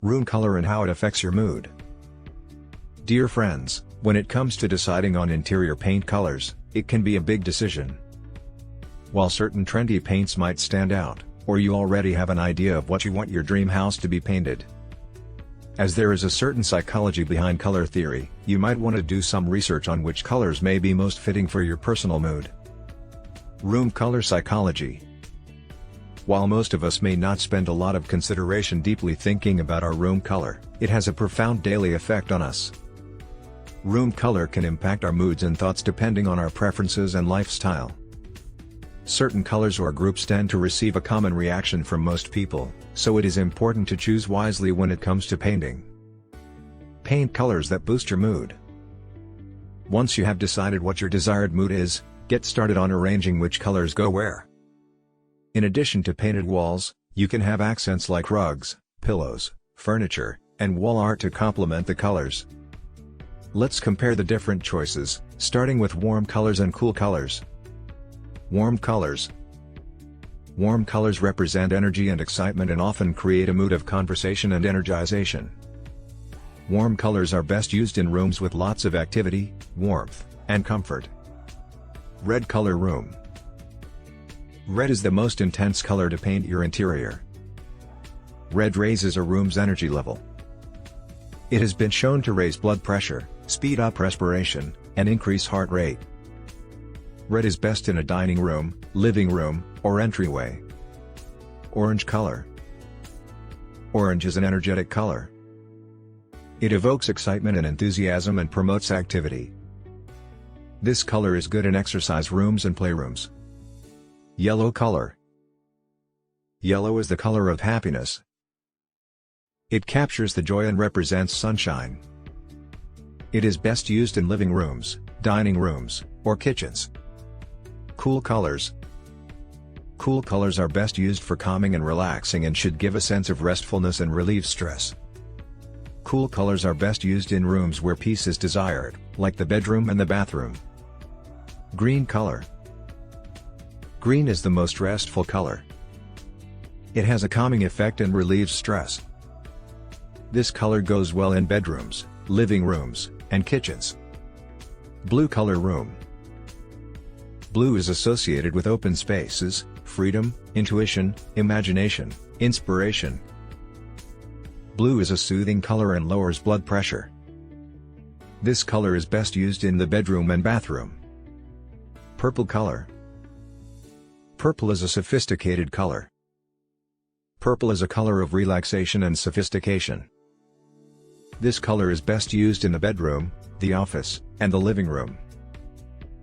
Room color and how it affects your mood. Dear friends, when it comes to deciding on interior paint colors, it can be a big decision. While certain trendy paints might stand out, or you already have an idea of what you want your dream house to be painted. As there is a certain psychology behind color theory, you might want to do some research on which colors may be most fitting for your personal mood. Room color psychology. While most of us may not spend a lot of consideration deeply thinking about our room color, it has a profound daily effect on us. Room color can impact our moods and thoughts depending on our preferences and lifestyle. Certain colors or groups tend to receive a common reaction from most people, so it is important to choose wisely when it comes to painting. Paint colors that boost your mood. Once you have decided what your desired mood is, get started on arranging which colors go where. In addition to painted walls, you can have accents like rugs, pillows, furniture, and wall art to complement the colors. Let's compare the different choices, starting with warm colors and cool colors. Warm colors. Warm colors represent energy and excitement and often create a mood of conversation and energization. Warm colors are best used in rooms with lots of activity, warmth, and comfort. Red color room. Red is the most intense color to paint your interior. Red raises a room's energy level. It has been shown to raise blood pressure, speed up respiration, and increase heart rate. Red is best in a dining room, living room, or entryway. Orange color. Orange is an energetic color. It evokes excitement and enthusiasm and promotes activity. This color is good in exercise rooms and playrooms. Yellow color. Yellow is the color of happiness. It captures the joy and represents sunshine. It is best used in living rooms, dining rooms, or kitchens. Cool colors. Cool colors are best used for calming and relaxing and should give a sense of restfulness and relieve stress. Cool colors are best used in rooms where peace is desired, like the bedroom and the bathroom. Green color. Green is the most restful color. It has a calming effect and relieves stress. This color goes well in bedrooms, living rooms, and kitchens. Blue color room. Blue is associated with open spaces, freedom, intuition, imagination, inspiration. Blue is a soothing color and lowers blood pressure. This color is best used in the bedroom and bathroom. Purple color. Purple is a sophisticated color. Purple is a color of relaxation and sophistication. This color is best used in the bedroom, the office, and the living room.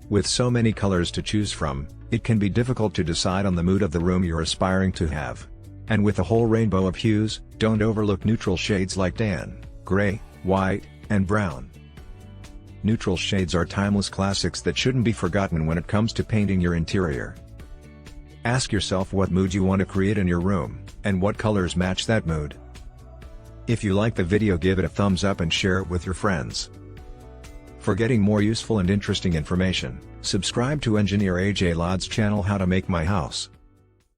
With so many colors to choose from, it can be difficult to decide on the mood of the room you're aspiring to have. And with a whole rainbow of hues, don't overlook neutral shades like tan, gray, white, and brown. Neutral shades are timeless classics that shouldn't be forgotten when it comes to painting your interior. Ask yourself what mood you want to create in your room, and what colors match that mood. If you like the video, give it a thumbs up and share it with your friends. For getting more useful and interesting information, subscribe to Engineer AJ Laud's channel How to Make My House.